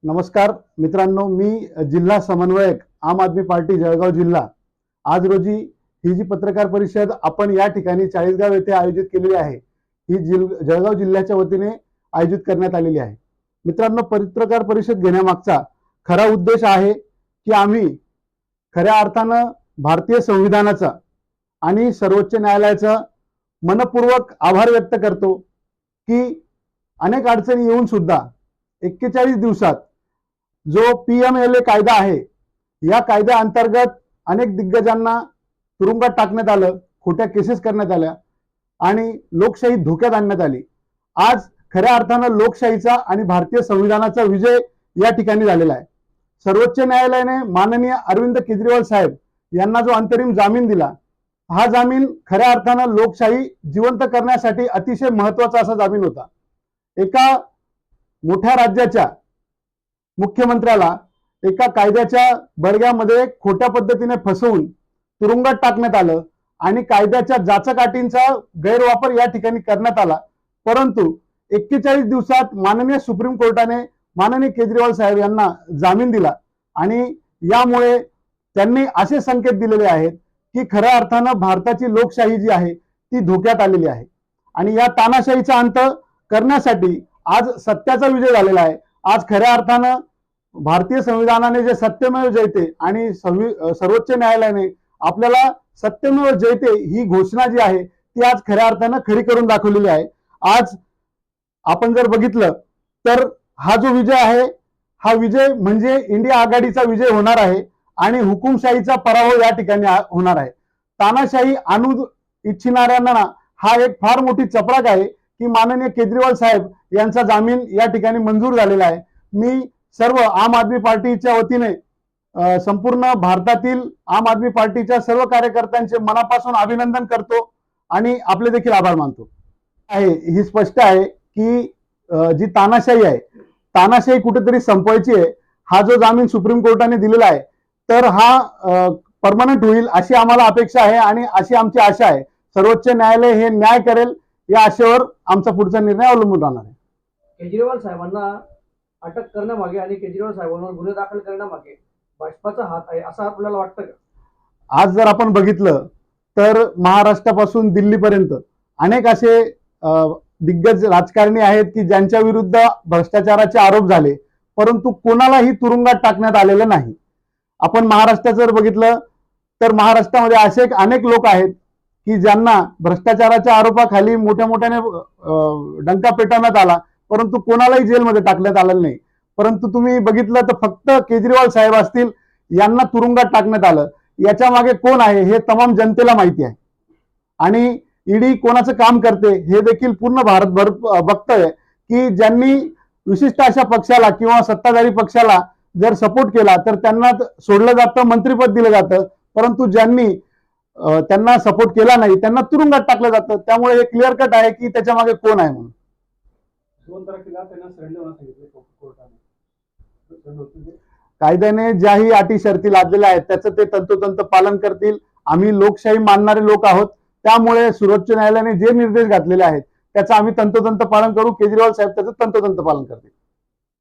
नमस्कार मित्रांनो, मी जिल्हा समन्वयक आम आदमी पार्टी जळगाव जिल्हा। आज रोजी ही जी पत्रकार परिषद आपण या ठिकाणी चाळीसगाव येथे आयोजित केलेली आहे, ही जळगाव जिल्ह्याच्या वतीने आयोजित करण्यात आलेली आहे। मित्रांनो, पत्रकार परिषद घेण्यामागचा खरा उद्देश आहे की आम्ही खऱ्या अर्थानं भारतीय संविधानाचा आणि सर्वोच्च न्यायालयाचा मनपूर्वक आभार व्यक्त करतो की अनेक अडचणी येऊन सुद्धा 41 दिवसात जो PMLA कायदा आहे, या कायद्या अंतर्गत अनेक दिग्गजांना तुरुंगात टाकण्यात आलं, खोट्या केसेस करण्यात आल्या आणि लोकशाही धोक्यात आणण्यात आली। आज खऱ्या अर्थानं लोकशाहीचा आणि भारतीय संविधानाचा विजय या ठिकाणी झालेला आहे। सर्वोच्च न्यायालयाने माननीय अरविंद केजरीवाल साहेब यांना जो अंतरिम जामीन दिला, हा जामीन खऱ्या अर्थानं लोकशाही जिवंत करण्यासाठी अतिशय महत्त्वाचा असा जामीन होता। एका मोठ्या राज्याच्या मुख्यमंत्र्याला एका कायद्याच्या बडग्यामध्ये खोट्या पद्धतीने फसवून तुरुंगात टाकण्यात आलं आणि कायद्याच्या जाचकाठींचा गैरवापर या ठिकाणी करण्यात आला। परंतु 41 दिवसात माननीय सुप्रीम कोर्टाने माननीय केजरीवाल साहेब यांना जामीन दिला आणि यामुळे त्यांनी असे संकेत दिलेले आहेत की खऱ्या अर्थानं भारताची लोकशाही जी आहे ती धोक्यात आलेली आहे आणि या तानाशाहीचा अंत करण्यासाठी आज सत्याचा विजय झालेला आहे। आज खऱ्या अर्थानं भारतीय संविधानाने जे सत्यमेव जयते आणि सर्वोच्च न्यायालयाने आपल्याला सत्यमेव जयते ही घोषणा जी आहे ती आज खऱ्या अर्थानं खरी करून दाखवलेली आहे। आज आपण जर बघितलं तर हा जो विजय आहे, हा विजय म्हणजे इंडिया आघाडीचा विजय होणार आहे आणि हुकुमशाहीचा पराभव या ठिकाणी होणार आहे। तानाशाही आणू इच्छिणाऱ्यांना हा एक फार मोठी चपराक आहे की माननीय केजरीवाल साहेब यांचा जामीन या ठिकाणी मंजूर झालेला आहे। मी सर्व आम आदमी पार्टीच्या वतीने संपूर्ण भारतातील आम आदमी पार्टीच्या सर्व कार्यकर्त्यांचे मनापासून अभिनंदन करतो आणि आपले देखील आभार मानतो। ही स्पष्ट आहे की जी तानाशाही आहे, तानाशाही कुठेतरी संपवायची आहे। हा जो जामीन सुप्रीम कोर्टाने दिलेला आहे तर हा परमनंट होईल अशी आम्हाला अपेक्षा आहे आणि अशी आमची आशा आहे। सर्वोच्च न्यायालय हे न्याय करेल या आशेवर आमचा पुढचा निर्णय अवलंबून राहणार आहे। केजरीवाल साहेबांना अटक करण्यामागे आणि केजरीवाल साहेबांवर गुन्हे दाखल करण्यामागे भाजपाचा हात आहे असं आपल्याला वाटतं का? आज जर आपण बघितलं तर महाराष्ट्रापासून दिल्लीपर्यंत अनेक असे दिग्गज राजकारणी आहेत की ज्यांच्या विरुद्ध भ्रष्टाचाराचे आरोप झाले, परंतु कोणालाही तुरुंगात टाकण्यात आलेलं नाही। आपण महाराष्ट्रात जर बघितलं तर महाराष्ट्रामध्ये असे अनेक लोक आहेत की ज्यांना भ्रष्टाचाराच्या आरोपाखाली मोठ्या मोठ्याने डंका पेटवण्यात आला, परंतु कोणालाही जेलमध्ये टाकण्यात आलेलं नाही। परंतु तुम्ही बघितलं तर फक्त केजरीवाल साहेब असतील यांना तुरुंगात टाकण्यात आलं। याच्या मागे कोण आहे हे तमाम जनतेला माहिती आहे आणि ईडी कोणाचं काम करते हे देखील पूर्ण भारतभर बघतोय की ज्यांनी विशिष्ट अशा पक्षाला किंवा सत्ताधारी पक्षाला जर सपोर्ट केला तर त्यांना सोडलं जातं, मंत्रिपद दिलं जातं, परंतु ज्यांनी त्यांना सपोर्ट केला नाही त्यांना तुरुंगात टाकलं जातं। त्यामुळे हे क्लिअर कट आहे की त्याच्या मागे कोण आहे म्हणून। 2 तारखेला त्यांना सरेंडर होण्यास सांगितले कोर्टाने। कायद्याने ज्याही अटी शर्ती लादलेल्या आहेत त्याचं ते तंतोतंत पालन करतील। आम्ही लोकशाही मानणारे लोक आहोत, त्यामुळे सर्वोच्च न्यायालयाने जे निर्देश घातलेले आहेत त्याचं आम्ही तंतोतंत पालन करू। केजरीवाल साहेब त्याचं तंतोतंत पालन करतील।